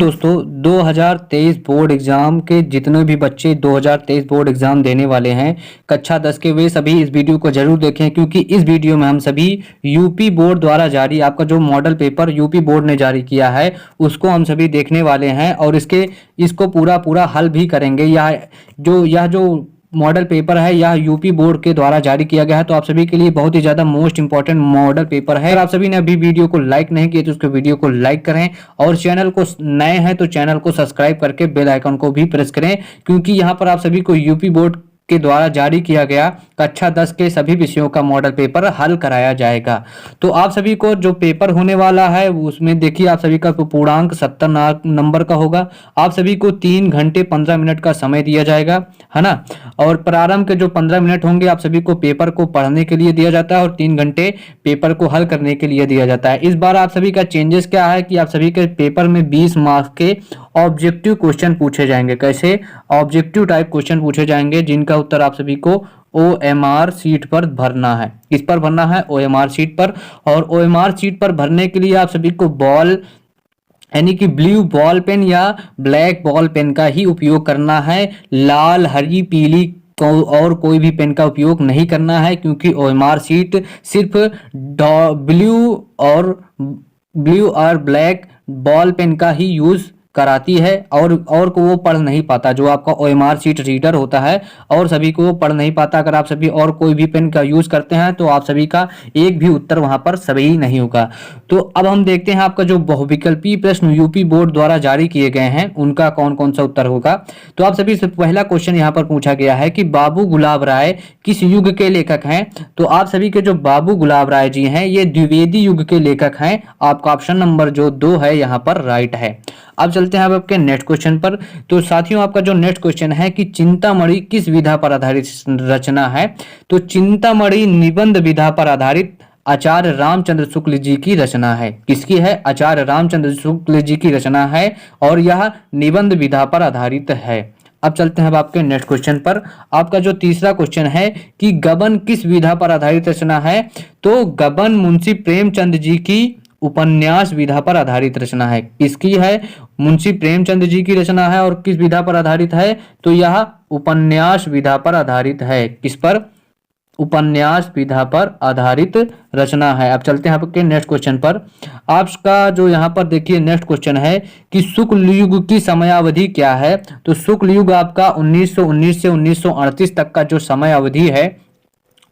दोस्तों 2023 board exam के जितने भी बच्चे 2023 बोर्ड एग्जाम देने वाले हैं कक्षा 10 के, वे सभी इस वीडियो को जरूर देखें, क्योंकि इस वीडियो में हम सभी यूपी बोर्ड द्वारा जारी आपका जो मॉडल पेपर यूपी बोर्ड ने जारी किया है उसको हम सभी देखने वाले हैं और इसको पूरा हल भी करेंगे। यह जो मॉडल पेपर है यह यूपी बोर्ड के द्वारा जारी किया गया है, तो आप सभी के लिए बहुत ही ज्यादा मोस्ट इंपॉर्टेंट मॉडल पेपर है। अगर आप सभी ने अभी वीडियो को लाइक नहीं किया तो उसको वीडियो को लाइक करें और चैनल को नए हैं तो चैनल को सब्सक्राइब करके बेल आइकन को भी प्रेस करें, क्योंकि यहाँ पर आप सभी को यूपी बोर्ड के द्वारा जारी किया गया कक्षा 10 के सभी विषयों का मॉडल पेपर हल कराया जाएगा। तो आप सभी को जो पेपर होने वाला है उसमें देखिए आप सभी का पूर्णांक 70 नंबर का होगा। आप सभी को 3 घंटे 15 मिनट का समय दिया जाएगा, है ना। और प्रारंभ के जो 15 मिनट होंगे आप सभी को पेपर को पढ़ने के लिए दिया जाता है और 3 घंटे पेपर को हल करने के लिए दिया जाता है। इस बार आप सभी का चेंजेस क्या है कि आप सभी के पेपर में 20 मार्क्स के ऑब्जेक्टिव क्वेश्चन पूछे जाएंगे। कैसे? ऑब्जेक्टिव टाइप क्वेश्चन पूछे जाएंगे जिनका उत्तर आप सभी को OMR शीट पर भरना है। किस पर भरना है? OMR शीट पर। और OMR शीट पर भरने के लिए आप सभी को बॉल यानी कि ब्लू बॉल पेन या ब्लैक बॉल पेन का ही उपयोग करना है। लाल, हरी, पीली और कोई भी पेन का उपयोग नहीं करना है, क्योंकि OMR शीट सिर्फ ब्लू और ब्लैक बॉल पेन का ही यूज कराती है और को वो पढ़ नहीं पाता। जो आपका OMR शीट रीडर होता है और सभी को वो पढ़ नहीं पाता। अगर आप सभी और कोई भी पेन का यूज करते हैं तो आप सभी का एक भी उत्तर वहां पर सही नहीं होगा। तो अब हम देखते हैं आपका जो बहुविकल्पीय प्रश्न यूपी बोर्ड द्वारा जारी किए गए हैं उनका कौन कौन सा उत्तर होगा। तो आप सभी से पहला क्वेश्चन यहाँ पर पूछा गया है कि बाबू गुलाब राय किस युग के लेखक हैं। तो आप सभी के जो बाबू गुलाब राय जी हैं ये द्विवेदी युग के लेखक हैं। आपका ऑप्शन नंबर जो 2 है यहाँ पर राइट है। अब चलते हैं अब आपके नेक्स्ट क्वेश्चन पर। तो साथियों आपका जो नेक्स्ट क्वेश्चन है कि चिंतामणि किस विधा पर आधारित रचना है। तो चिंतामणि निबंध विधा पर आधारित आचार्य रामचंद्र शुक्ल जी की रचना है। किसकी है? आचार्य रामचंद्र शुक्ल जी की रचना है और यह निबंध विधा पर आधारित है। अब चलते हैं अब आपके नेक्स्ट क्वेश्चन पर। आपका जो तीसरा क्वेश्चन है कि गबन किस विधा पर आधारित रचना है। तो गबन मुंशी प्रेमचंद जी की उपन्यास विधा पर आधारित रचना है। किसकी है? मुंशी प्रेमचंद जी की रचना है। और किस विधा पर आधारित है? तो यह उपन्यास विधा पर आधारित है। किस पर? उपन्यास विधा पर आधारित रचना है। अब चलते हैं आपके नेक्स्ट क्वेश्चन पर। आपका जो यहाँ पर देखिए नेक्स्ट क्वेश्चन है कि शुक्ल युग की समयावधि क्या है। तो शुक्ल युग आपका 1919 से 1938 तक का जो समय अवधि है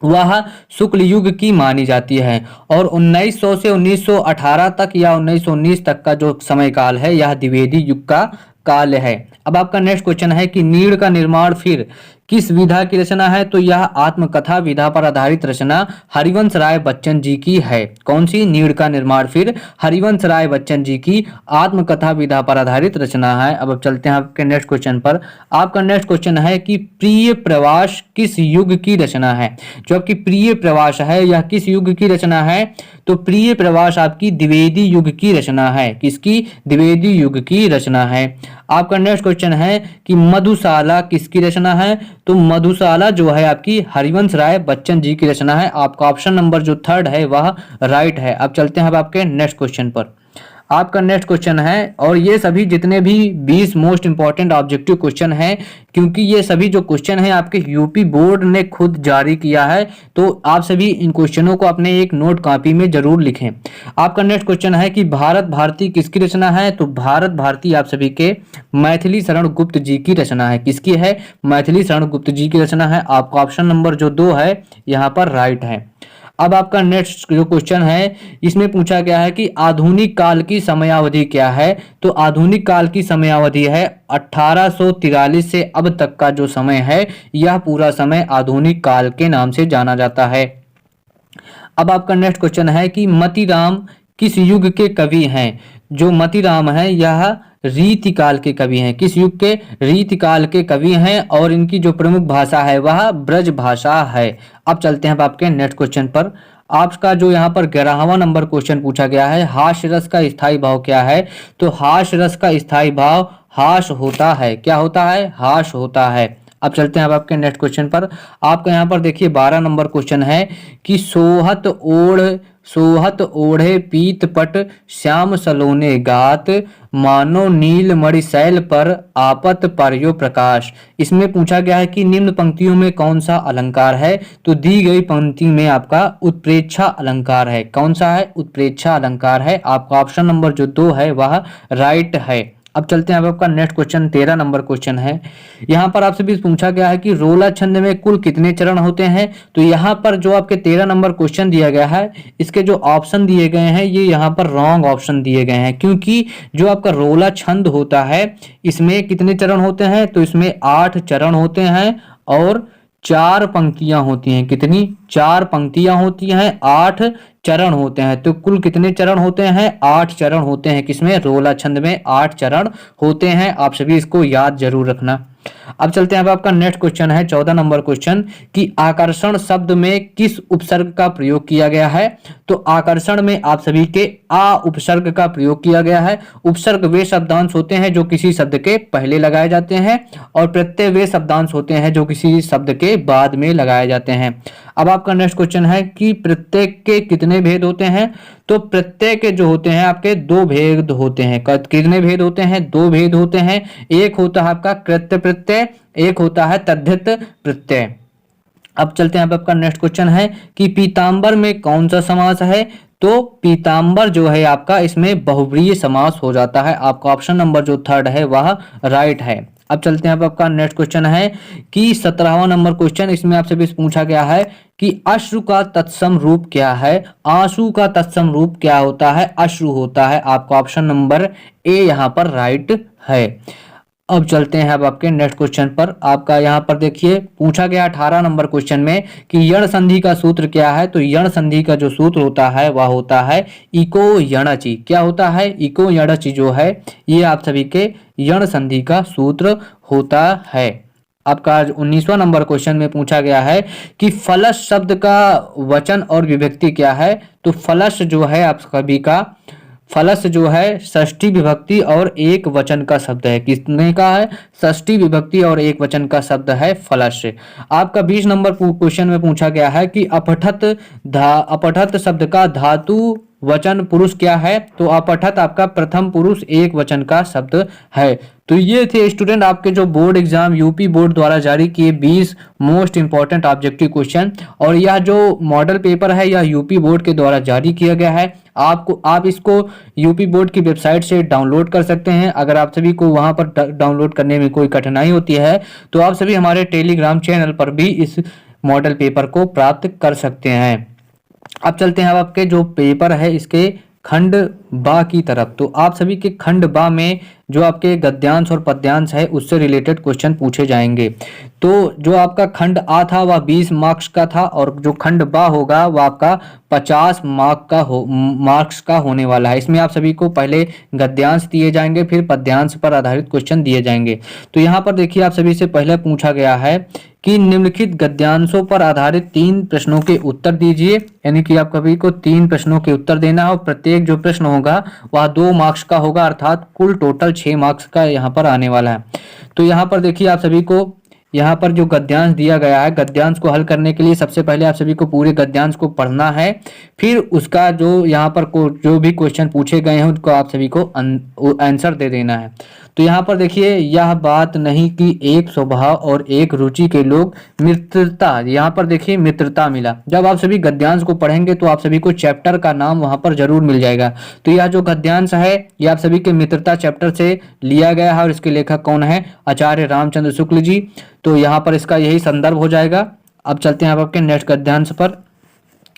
वह शुक्ल युग की मानी जाती है। और 1900 से 1918 तक या 1919 तक का जो समय काल है यह द्विवेदी युग का काल है। अब आपका नेक्स्ट क्वेश्चन है कि नीड़ का निर्माण फिर किस विधा की रचना है। तो यह आत्मकथा विधा पर आधारित रचना हरिवंश राय बच्चन जी की है। कौन सी? नीड़ का निर्माण फिर हरिवंश राय बच्चन जी की आत्मकथा विधा पर आधारित रचना है। अब चलते हैं आपके नेक्स्ट क्वेश्चन पर। आपका नेक्स्ट क्वेश्चन है कि प्रिय प्रवास किस युग की रचना है। जो आपकी प्रिय प्रवास है यह किस युग की रचना है। तो प्रिय प्रवास आपकी द्विवेदी युग की रचना है। किसकी? द्विवेदी युग की रचना है। आपका नेक्स्ट क्वेश्चन है कि मधुशाला किसकी रचना है। तो मधुशाला जो है आपकी हरिवंश राय बच्चन जी की रचना है। आपका ऑप्शन नंबर जो 3 है वह राइट है। अब चलते हैं अब आपके नेक्स्ट क्वेश्चन पर। आपका नेक्स्ट क्वेश्चन है और ये सभी जितने भी 20 मोस्ट इंपॉर्टेंट ऑब्जेक्टिव क्वेश्चन हैं, क्योंकि ये सभी जो क्वेश्चन हैं आपके यूपी बोर्ड ने खुद जारी किया है, तो आप सभी इन क्वेश्चनों को अपने एक नोट कॉपी में जरूर लिखें। आपका नेक्स्ट क्वेश्चन है कि भारत भारती किसकी रचना है। तो भारत भारती आप सभी के मैथिली शरण गुप्त जी की रचना है। किसकी है? मैथिली शरण गुप्त जी की रचना है। आपका ऑप्शन नंबर जो 2 है यहाँ पर राइट है। अब आपका नेक्स्ट जो क्वेश्चन है इसमें पूछा गया है कि आधुनिक काल की समयावधि क्या है। तो आधुनिक काल की समयावधि है 1843 से अब तक का जो समय है यह पूरा समय आधुनिक काल के नाम से जाना जाता है। अब आपका नेक्स्ट क्वेश्चन है कि मतीराम किस युग के कवि हैं। जो मतीराम है यह रीतिकाल के कवि हैं। किस युग के? रीतिकाल के कवि हैं और इनकी जो प्रमुख भाषा है वह ब्रज भाषा है। अब चलते हैं आपके नेक्स्ट क्वेश्चन पर। आपका जो यहाँ पर 11वां नंबर क्वेश्चन पूछा गया है हास्य रस का स्थायी भाव क्या है। तो हास्य रस का स्थायी भाव हास होता है। क्या होता है? हास होता है। अब चलते हैं अब आपके नेक्स्ट क्वेश्चन पर। आपका यहाँ पर देखिए 12 नंबर क्वेश्चन है कि सोहत ओढ़ सोहत ओढ़े पीतपट श्याम सलोने गात, मानो नील मणिशैल पर आपत पर्यो प्रकाश। इसमें पूछा गया है कि निम्न पंक्तियों में कौन सा अलंकार है, तो दी गई पंक्ति में आपका उत्प्रेक्षा अलंकार है। कौन सा है? उत्प्रेक्षा अलंकार है। आपका ऑप्शन नंबर जो 2 है वह राइट है। अब चलते हैं, अब आपका नेक्स्ट क्वेश्चन 13 नंबर क्वेश्चन है। यहाँ पर आपसे भी पूछा गया है कि रोला छंद में कुल कितने चरण होते हैं। तो यहाँ पर जो आपके 13 नंबर क्वेश्चन दिया गया है, इसके जो ऑप्शन दिए गए हैं ये यहाँ पर रॉन्ग ऑप्शन दिए गए हैं, क्योंकि जो आपका रोला छंद होता है इसमें कितने चरण होते हैं, तो इसमें 8 चरण होते हैं और 4 पंक्तियां होती हैं। कितनी? 4 पंक्तियां होती हैं, 8 चरण होते हैं। तो कुल कितने चरण होते हैं? 8 चरण होते हैं। किसमें? रोला छंद में 8 चरण होते हैं। आप सभी इसको याद जरूर रखना। अब चलते हैं, अब आपका नेक्स्ट क्वेश्चन है 14 नंबर क्वेश्चन कि आकर्षण शब्द में किस उपसर्ग का प्रयोग किया गया है। तो आकर्षण में आप सभी के आ उपसर्ग का प्रयोग किया गया है। उपसर्ग वे शब्दांश होते हैं जो किसी शब्द के पहले लगाए जाते हैं और प्रत्यय वे शब्दांश होते हैं जो किसी शब्द के बाद में लगाए जाते हैं। अब आपका नेक्स्ट क्वेश्चन है कि प्रत्येक के कितने भेद होते हैं। तो प्रत्यय के जो होते हैं आपके 2 भेद होते हैं। कितने भेद होते हैं? 2 भेद होते हैं। एक होता है आपका कृत्य प्रत्यय, एक होता है तद्धित प्रत्यय। अब चलते हैं, अब आपका नेक्स्ट क्वेश्चन है कि पीतांबर में कौन सा समास है। तो पीतांबर जो है आपका इसमें बहुव्रीहि समास हो जाता है। आपका ऑप्शन नंबर जो 3 है वह राइट है। अब चलते हैं, अब आपका नेक्स्ट क्वेश्चन है कि 17वां नंबर क्वेश्चन, इसमें आपसे भी पूछा गया है कि अश्रु का तत्सम रूप क्या है। आंसू का तत्सम रूप क्या होता है? अश्रु होता है। आपका ऑप्शन नंबर ए यहाँ पर राइट है। अब चलते हैं अब आपके नेक्स्ट क्वेश्चन पर। आपका यहाँ पर देखिए पूछा गया 18 नंबर क्वेश्चन में कि यण संधि का सूत्र क्या है। तो यण संधि का जो सूत्र होता है वह होता है इको यणचि। क्या होता है? इको यणचि जो है ये आप सभी के यण संधि का सूत्र होता है। आपका 19वां नंबर क्वेश्चन में पूछा गया है कि फलश शब्द का वचन और विभक्ति क्या है। तो फलश जो है आप सभी का, फलश जो है षष्ठी विभक्ति और एक वचन का शब्द है। कितने का है? षष्ठी विभक्ति और एक वचन का शब्द है फलश। आपका 20 नंबर क्वेश्चन में पूछा गया है कि अपठत शब्द का धातु वचन पुरुष क्या है। तो अपठत आपका प्रथम पुरुष एक वचन का शब्द है। तो ये थे स्टूडेंट आपके जो बोर्ड एग्जाम यूपी बोर्ड द्वारा जारी किए 20 मोस्ट इंपॉर्टेंट ऑब्जेक्टिव क्वेश्चन, और यह जो मॉडल पेपर है यह यूपी बोर्ड के द्वारा जारी किया गया है। आप इसको यूपी बोर्ड की वेबसाइट से डाउनलोड कर सकते हैं। अगर आप सभी को वहां पर डाउनलोड करने में कोई कठिनाई होती है तो आप सभी हमारे टेलीग्राम चैनल पर भी इस मॉडल पेपर को प्राप्त कर सकते हैं। अब चलते हैं अब आपके जो पेपर है इसके खंड बा की तरफ। तो आप सभी के खंड बा में जो आपके गद्यांश और पद्यांश है उससे रिलेटेड क्वेश्चन पूछे जाएंगे। तो जो आपका खंड आ था वह 20 मार्क्स का था और जो खंड बा होगा वह आपका 50 मार्क्स का होने वाला है। इसमें आप सभी को पहले गद्यांश दिए जाएंगे, फिर पद्यांश पर आधारित क्वेश्चन दिए जाएंगे। तो यहाँ पर देखिए आप सभी से पहले पूछा गया है कि निम्नलिखित गद्यांशों पर आधारित 3 प्रश्नों के उत्तर दीजिए। यानी कि आप सभी को 3 प्रश्नों के उत्तर देना और प्रत्येक जो प्रश्न होगा वह 2 मार्क्स का होगा, अर्थात कुल टोटल 6 मार्क्स का यहाँ पर आने वाला है। तो यहाँ पर देखिए आप सभी को यहाँ पर जो गद्यांश दिया गया है, गद्यांश को हल करने के लिए सबसे पहले आप सभी को पूरे गद्यांश को पढ़ना है, फिर उसका जो यहाँ पर जो भी क्वेश्चन पूछे गए हैं उनको आप सभी को आंसर दे देना है। तो यहाँ पर देखिए, यह बात नहीं कि एक स्वभाव और एक रुचि के लोग मित्रता, यहाँ पर देखिए मित्रता मिला। जब आप सभी गद्यांश को पढ़ेंगे तो आप सभी को चैप्टर का नाम वहां पर जरूर मिल जाएगा। तो यह जो गद्यांश है ये आप सभी के मित्रता चैप्टर से लिया गया है और इसके लेखक कौन है? आचार्य रामचंद्र शुक्ल जी। तो यहाँ पर इसका यही संदर्भ हो जाएगा। अब चलते हैं आपके नेक्स्ट गद्यांश पर।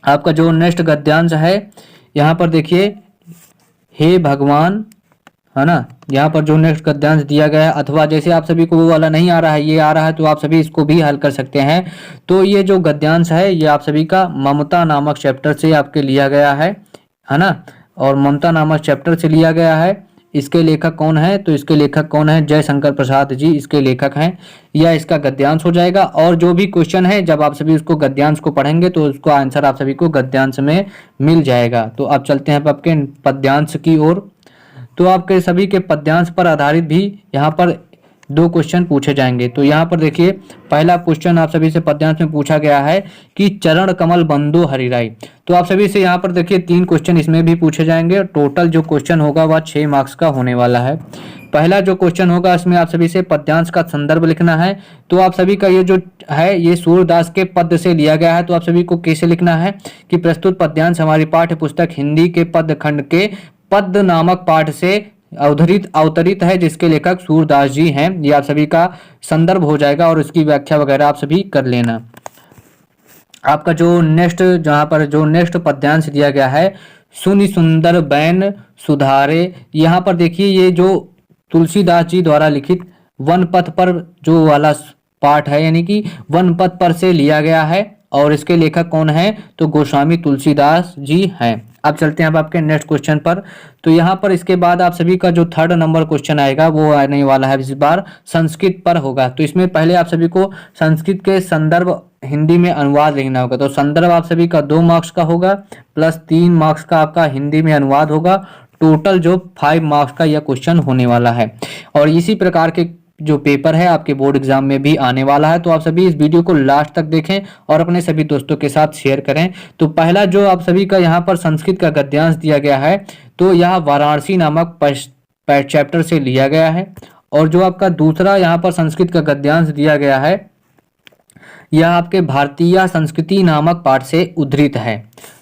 आपका जो नेक्स्ट गद्यांश है यहाँ पर देखिए, हे भगवान, है ना। यहाँ पर जो नेक्स्ट गद्यांश दिया गया है, अथवा जैसे आप सभी को वो वाला नहीं आ रहा है, ये आ रहा है तो आप सभी इसको भी हल कर सकते हैं। तो ये जो गद्यांश है ये आप सभी का ममता नामक चैप्टर से आपके लिया गया है ना। और ममता नामक चैप्टर से लिया गया है। इसके लेखक कौन है? तो इसके लेखक कौन है? जयशंकर प्रसाद जी इसके लेखक हैं। यह इसका गद्यांश हो जाएगा। और जो भी क्वेश्चन है जब आप सभी उसको गद्यांश को पढ़ेंगे तो उसको आंसर आप सभी को गद्यांश में मिल जाएगा। तो अब चलते हैं आपके पद्यांश की ओर। तो आपके सभी के पद्यांश पर आधारित भी यहाँ पर दो क्वेश्चन पूछे जाएंगे। तो यहाँ पर देखिए पहला क्वेश्चन आप सभी से पद्यांश में पूछा गया है कि चरण कमल बंदो हरिराई। तो आप सभी से यहाँ पर देखिए 3 क्वेश्चन इसमें भी पूछे जाएंगे। टोटल जो क्वेश्चन होगा वह 6 मार्क्स का होने वाला है। पहला जो क्वेश्चन होगा इसमें आप सभी से पद्यांश का संदर्भ लिखना है। तो आप सभी का ये जो है ये सूरदास के पद्य से लिया गया है। तो आप सभी को कैसे लिखना है कि प्रस्तुत पद्यांश हमारी पाठ्य पुस्तक हिंदी के पद्य खंड के पद्य नामक पाठ से अवतरित है, जिसके लेखक सूरदास जी हैं। ये आप सभी का संदर्भ हो जाएगा और इसकी व्याख्या वगैरह आप सभी कर लेना। आपका जो नेक्स्ट पद्यांश दिया गया है, सुनि सुंदर बैन सुधारे। यहाँ पर देखिए ये जो तुलसीदास जी द्वारा लिखित वन पथ पर जो वाला पाठ है, यानी कि वन पथ पर से लिया गया है और इसके लेखक कौन है, तो गोस्वामी तुलसीदास जी हैं। अब चलते हैं अब आपके नेक्स्ट क्वेश्चन पर। तो यहाँ पर इसके बाद आप सभी का जो 3rd नंबर क्वेश्चन आएगा वो आने वाला है, इस बार संस्कृत पर होगा। तो इसमें पहले आप सभी को संस्कृत के संदर्भ हिंदी में अनुवाद लिखना होगा। तो संदर्भ आप सभी का 2 मार्क्स का होगा प्लस 3 मार्क्स का आपका हिंदी में अनुवाद होगा। टोटल जो 5 मार्क्स का यह क्वेश्चन होने वाला है और इसी प्रकार के जो पेपर है आपके बोर्ड एग्जाम में भी आने वाला है। तो आप सभी इस वीडियो को लास्ट तक देखें और अपने सभी दोस्तों के साथ शेयर करें। तो पहला जो आप सभी का यहाँ पर संस्कृत का गद्यांश दिया गया है, तो यह वाराणसी नामक चैप्टर से लिया गया है। और जो आपका दूसरा यहाँ पर संस्कृत का गद्यांश दिया गया है, यह आपके भारतीय संस्कृति नामक पाठ से उद्धृत है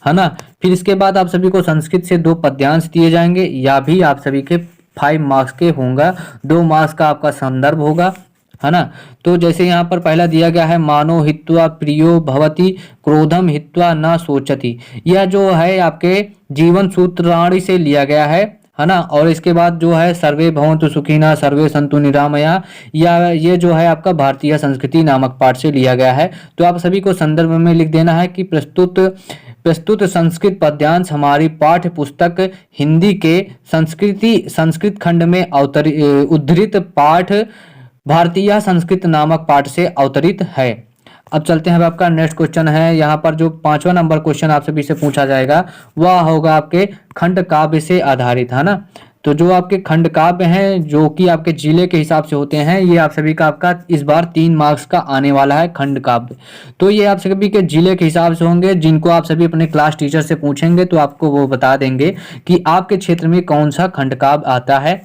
ना। फिर इसके बाद आप सभी को संस्कृत से 2 पद्यांश दिए जाएंगे, या भी आप सभी के 5 मार्क्स के होंगे। 2 मार्क्स का आपका संदर्भ होगा, है ना। तो जैसे यहाँ पर पहला दिया गया है, मानो हित्वा प्रियो भवति क्रोधम हित्वा न सोचति। यह जो है आपके जीवन सूत्राणी से लिया गया है ना। और इसके बाद जो है सर्वे भवन्तु सुखिनः सर्वे सन्तु निरामया, या ये जो है आपका भारतीय संस्कृति नामक पाठ से लिया गया है। तो आप सभी को संदर्भ में लिख देना है कि प्रस्तुत संस्कृत पद्यांश हमारी पाठ्य पुस्तक हिंदी के संस्कृत खंड में उद्धृत पाठ भारतीय संस्कृत नामक पाठ से अवतरित है। अब चलते हैं, अब आपका नेक्स्ट क्वेश्चन है। यहाँ पर जो 5वां नंबर क्वेश्चन आप सभी से पूछा जाएगा वह होगा आपके खंड काव्य से आधारित, है ना। तो जो आपके खंड काव्य हैं जो कि आपके जिले के हिसाब से होते हैं, ये आप सभी का आपका इस बार 3 मार्क्स का आने वाला है खंड काव्य। तो ये आप सभी के जिले के हिसाब से होंगे, जिनको आप सभी अपने क्लास टीचर से पूछेंगे तो आपको वो बता देंगे कि आपके क्षेत्र में कौन सा खंड काव्य आता है।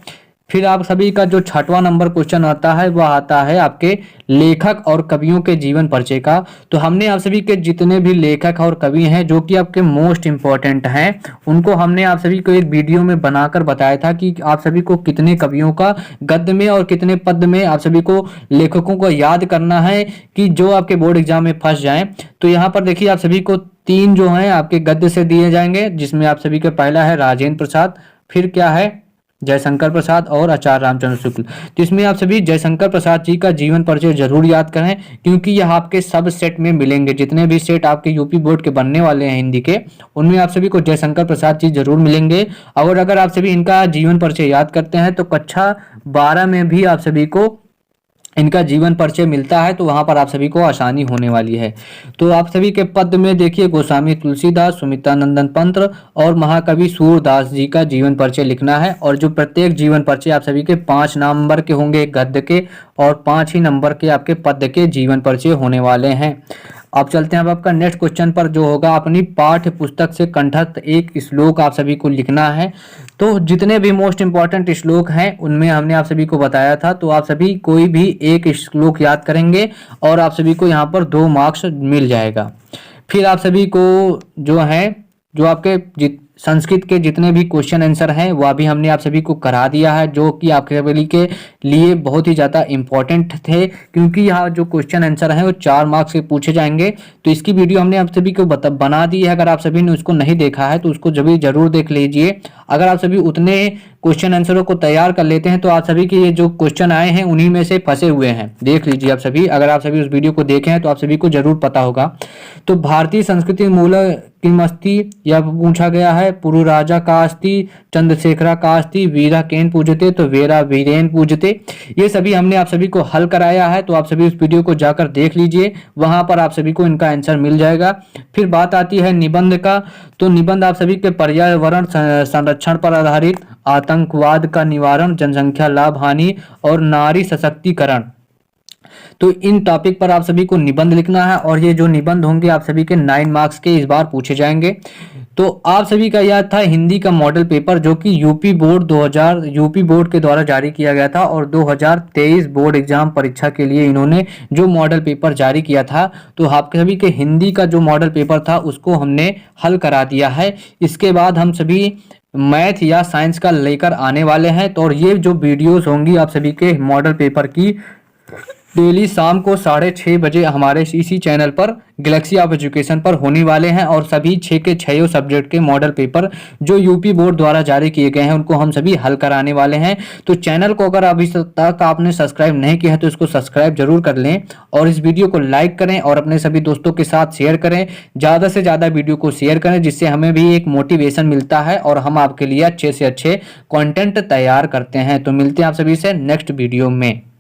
फिर आप सभी का जो 6वां नंबर क्वेश्चन आता है वह आता है आपके लेखक और कवियों के जीवन परिचय का। तो हमने आप सभी के जितने भी लेखक और कवि हैं जो कि आपके मोस्ट इम्पोर्टेंट हैं, उनको हमने आप सभी को एक वीडियो में बनाकर बताया था कि आप सभी को कितने कवियों का गद्य में और कितने पद्य में आप सभी को लेखकों को याद करना है कि जो आपके बोर्ड एग्जाम में फंस जाएं। तो यहाँ पर देखिए आप सभी को 3 जो हैं आपके गद्य से दिए जाएंगे, जिसमें आप सभी के पहला है राजेंद्र प्रसाद, फिर क्या है जयशंकर प्रसाद और आचार्य रामचंद्र शुक्ल। तो इसमें आप सभी जयशंकर प्रसाद जी का जीवन परिचय जरूर याद करें, क्योंकि यह आपके सब सेट में मिलेंगे। जितने भी सेट आपके यूपी बोर्ड के बनने वाले हैं हिंदी के, उनमें आप सभी को जयशंकर प्रसाद जी जरूर मिलेंगे। और अगर आप सभी इनका जीवन परिचय याद करते हैं तो कक्षा 12 में भी आप सभी को इनका जीवन परिचय मिलता है, तो वहां पर आप सभी को आसानी होने वाली है। तो आप सभी के पद में देखिए गोस्वामी तुलसीदास, सुमित्रानंदन पंत और महाकवि सूरदास जी का जीवन परिचय लिखना है। और जो प्रत्येक जीवन परिचय आप सभी के 5 नंबर के होंगे गद्य के और 5 ही नंबर के आपके पद्य के जीवन परिचय होने वाले हैं। अब चलते हैं अब आपका नेक्स्ट क्वेश्चन पर, जो होगा अपनी पाठ्य पुस्तक से कंठस्थ एक श्लोक आप सभी को लिखना है। तो जितने भी मोस्ट इंपॉर्टेंट श्लोक हैं उनमें हमने आप सभी को बताया था, तो आप सभी कोई भी एक श्लोक याद करेंगे और आप सभी को यहाँ पर 2 मार्क्स मिल जाएगा। फिर आप सभी को जो है जो आपके संस्कृत के जितने भी क्वेश्चन आंसर हैं वह भी हमने आप सभी को करा दिया है, जो कि आपके सभी के लिए बहुत ही ज़्यादा इम्पोर्टेंट थे, क्योंकि यहाँ जो क्वेश्चन आंसर हैं वो 4 मार्क्स से पूछे जाएंगे। तो इसकी वीडियो हमने आप सभी को बना दी है। अगर आप सभी ने उसको नहीं देखा है तो उसको जरूर देख लीजिए। अगर आप सभी उतने क्वेश्चन आंसरों को तैयार कर लेते हैं तो आप सभी के ये जो क्वेश्चन आए हैं उन्हीं में से फंसे हुए हैं, देख लीजिए आप सभी। अगर आप सभी उस वीडियो को देखे हैं तो आप सभी को जरूर पता होगा। तो भारतीय संस्कृति मूल किमस्ति या पूछा गया है पुरुराजा का अस्ति, चंद्रशेखरा का अस्ति, वीरा केन पूजते तो वेरा वीरेन पूजते। ये सभी हमने आप सभी को हल कराया है, तो आप सभी उस वीडियो को जाकर देख लीजिए, वहां पर आप सभी को इनका आंसर मिल जाएगा। फिर बात आती है निबंध का, तो निबंध आप सभी के पर्यावरण संरक्षण पर आधारित, आतंकवाद का निवारण, जनसंख्या लाभ हानि और नारी सशक्तिकरण, तो इन टॉपिक पर आप सभी को निबंध लिखना है। और ये जो निबंध होंगे आप सभी के 9 मार्क्स के इस बार पूछे जाएंगे। तो आप सभी का याद था हिंदी का मॉडल पेपर जो कि यूपी बोर्ड के द्वारा जारी किया गया था, और 2023 बोर्ड एग्जाम परीक्षा के लिए इन्होंने जो मॉडल पेपर जारी किया था, तो आप सभी के हिंदी का जो मॉडल पेपर था उसको हमने हल करा दिया है। इसके बाद हम सभी मैथ या साइंस का लेकर आने वाले हैं। तो और ये जो वीडियोस होंगी आप सभी के मॉडल पेपर की डेली शाम को 6:30 बजे हमारे इसी चैनल पर गैलेक्सी ऑफ एजुकेशन पर होने वाले हैं, और सभी 6 के 6 सब्जेक्ट के मॉडल पेपर जो यूपी बोर्ड द्वारा जारी किए गए हैं उनको हम सभी हल कराने वाले हैं। तो चैनल को अगर अभी तक आपने सब्सक्राइब नहीं किया है तो इसको सब्सक्राइब जरूर कर लें, और इस वीडियो को लाइक करें और अपने सभी दोस्तों के साथ शेयर करें। ज़्यादा से ज़्यादा वीडियो को शेयर करें, जिससे हमें भी एक मोटिवेशन मिलता है और हम आपके लिए अच्छे से अच्छे कॉन्टेंट तैयार करते हैं। तो मिलते हैं आप सभी से नेक्स्ट वीडियो में।